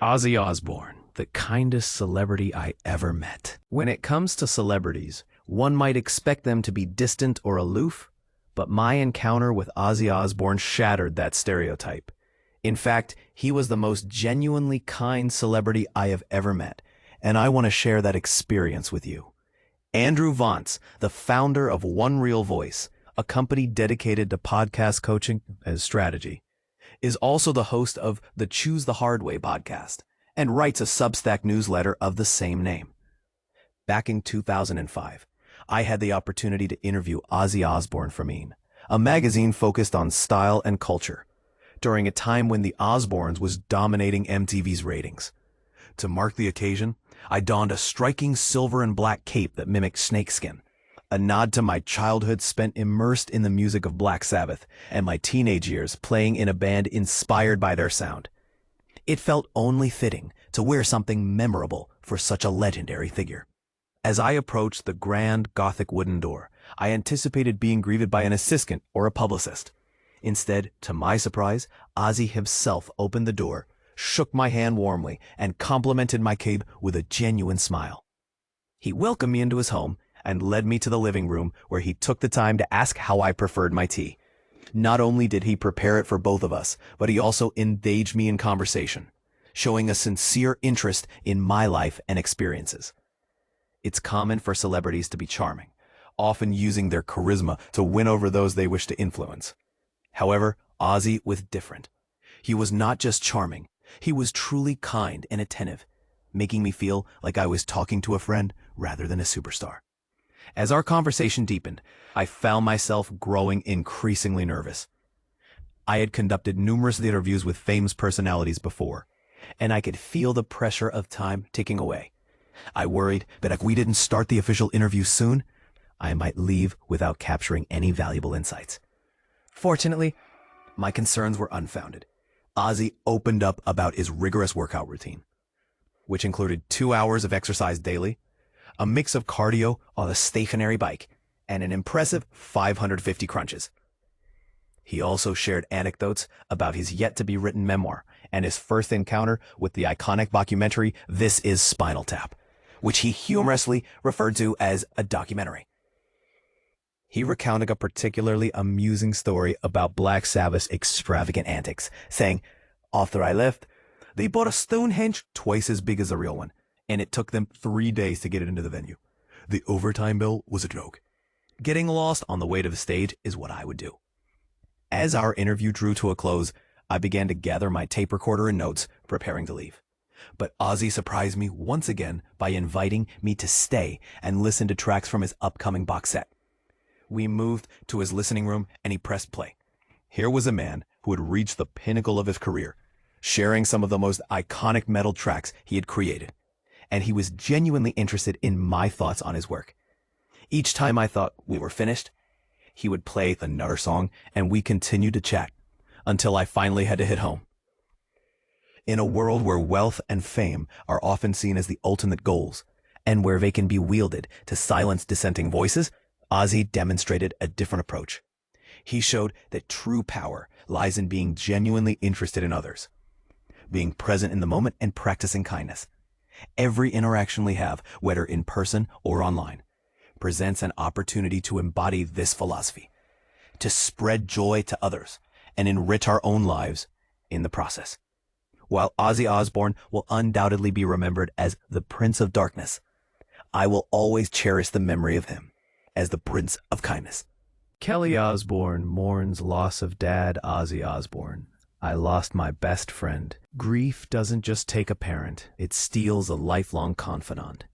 Ozzy Osbourne, the kindest celebrity I ever met. When it comes to celebrities, one might expect them to be distant or aloof, but my encounter with Ozzy Osbourne shattered that stereotype. In fact, he was the most genuinely kind celebrity I have ever met, and I want to share that experience with you. Andrew Vontz, the founder of One Real Voice, a company dedicated to podcast coaching and strategy, is also the host of the Choose the Hard Way podcast and writes a Substack newsletter of the same name. Back in 2005, I had the opportunity to interview Ozzy Osbourne for Mourns, a magazine focused on style and culture, during a time when the Osbournes was dominating MTV's ratings. To mark the occasion, I donned a striking silver and black cape that mimicked snakeskin, a nod to my childhood spent immersed in the music of Black Sabbath and my teenage years playing in a band inspired by their sound. It felt only fitting to wear something memorable for such a legendary figure. As I approached the grand Gothic wooden door, I anticipated being greeted by an assistant or a publicist. Instead, to my surprise, Ozzy himself opened the door, shook my hand warmly, and complimented my cape with a genuine smile. He welcomed me into his home and led me to the living room where he took the time to ask how I preferred my tea. Not only did he prepare it for both of us, but he also engaged me in conversation, showing a sincere interest in my life and experiences. It's common for celebrities to be charming, often using their charisma to win over those they wish to influence. However, Ozzy was different. He was not just charming, he was truly kind and attentive, making me feel like I was talking to a friend rather than a superstar. As our conversation deepened, I found myself growing increasingly nervous. I had conducted numerous interviews with famous personalities before, and I could feel the pressure of time ticking away. I worried that if we didn't start the official interview soon, I might leave without capturing any valuable insights. Fortunately, my concerns were unfounded. Ozzy opened up about his rigorous workout routine, which included 2 hours of exercise daily, a mix of cardio on a stationary bike, and an impressive 550 crunches. He also shared anecdotes about his yet-to-be-written memoir and his first encounter with the iconic documentary This Is Spinal Tap, which he humorously referred to as a documentary. He recounted a particularly amusing story about Black Sabbath's extravagant antics, saying, "After I left, they bought a Stonehenge twice as big as the real one, and it took them 3 days to get it into the venue. The overtime bill was a joke. Getting lost on the way to the stage is what I would do." As our interview drew to a close, I began to gather my tape recorder and notes, preparing to leave. But Ozzy surprised me once again by inviting me to stay and listen to tracks from his upcoming box set. We moved to his listening room and he pressed play. Here was a man who had reached the pinnacle of his career, sharing some of the most iconic metal tracks he had created. And he was genuinely interested in my thoughts on his work. Each time I thought we were finished, he would play another song and we continued to chat until I finally had to hit home. In a world where wealth and fame are often seen as the ultimate goals, and where they can be wielded to silence dissenting voices, Ozzy demonstrated a different approach. He showed that true power lies in being genuinely interested in others, being present in the moment and practicing kindness. Every interaction we have, whether in person or online, presents an opportunity to embody this philosophy, to spread joy to others and enrich our own lives in the process. While Ozzy Osbourne will undoubtedly be remembered as the Prince of Darkness, I will always cherish the memory of him as the Prince of Kindness. Kelly Osbourne mourns loss of dad Ozzy Osbourne. I lost my best friend. Grief doesn't just take a parent, it steals a lifelong confidant.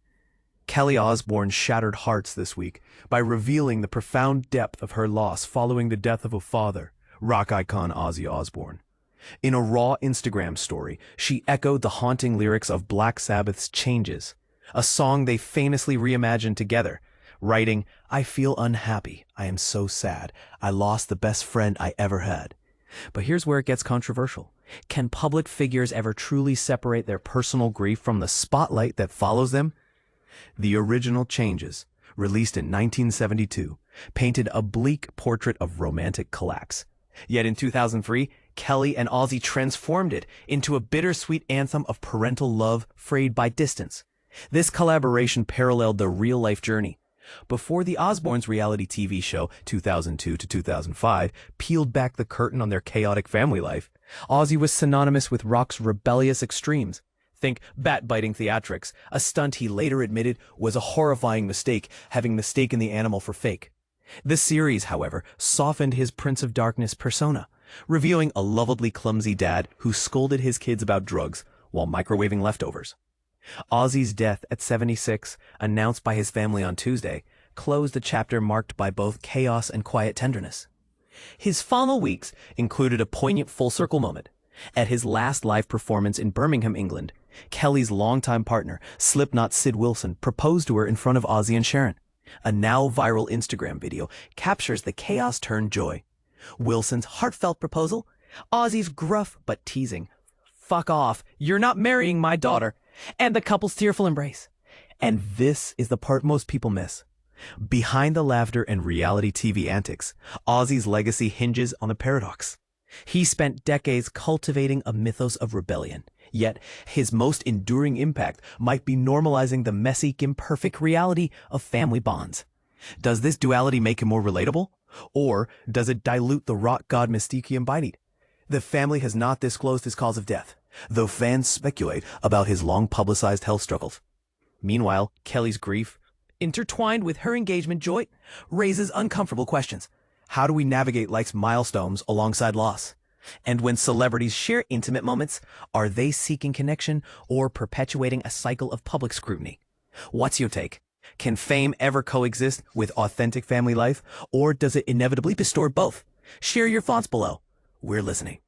Kelly Osbourne shattered hearts this week by revealing the profound depth of her loss following the death of a father, rock icon Ozzy Osbourne. In a raw Instagram story, she echoed the haunting lyrics of Black Sabbath's Changes, a song they famously reimagined together, writing, "I feel unhappy. I am so sad. I lost the best friend I ever had." But here's where it gets controversial. Can public figures ever truly separate their personal grief from the spotlight that follows them? The original Changes, released in 1972, painted a bleak portrait of romantic collapse. Yet in 2003, Kelly and Ozzy transformed it into a bittersweet anthem of parental love frayed by distance. This collaboration paralleled their real-life journey. Before the Osbournes' reality TV show 2002 to 2005 peeled back the curtain on their chaotic family life, Ozzy was synonymous with rock's rebellious extremes. Think bat-biting theatrics, a stunt he later admitted was a horrifying mistake, having mistaken the animal for fake. The series, however, softened his Prince of Darkness persona, revealing a lovably clumsy dad who scolded his kids about drugs while microwaving leftovers. Ozzy's death at 76, announced by his family on Tuesday, closed a chapter marked by both chaos and quiet tenderness. His final weeks included a poignant full-circle moment. At his last live performance in Birmingham, England, Kelly's longtime partner, Slipknot Sid Wilson, proposed to her in front of Ozzy and Sharon. A now viral Instagram video captures the chaos turned joy. Wilson's heartfelt proposal, Ozzy's gruff but teasing, "Fuck off, you're not marrying my daughter," and the couple's tearful embrace. And this is the part most people miss. Behind the laughter and reality TV antics, Ozzy's legacy hinges on a paradox. He spent decades cultivating a mythos of rebellion, yet his most enduring impact might be normalizing the messy, imperfect reality of family bonds. Does this duality make him more relatable? Or does it dilute the rock god mystique he embodied? The family has not disclosed his cause of death, though fans speculate about his long-publicized health struggles. Meanwhile, Kelly's grief, intertwined with her engagement joy, raises uncomfortable questions. How do we navigate life's milestones alongside loss? And when celebrities share intimate moments, are they seeking connection or perpetuating a cycle of public scrutiny? What's your take? Can fame ever coexist with authentic family life, or does it inevitably distort both? Share your thoughts below. We're listening.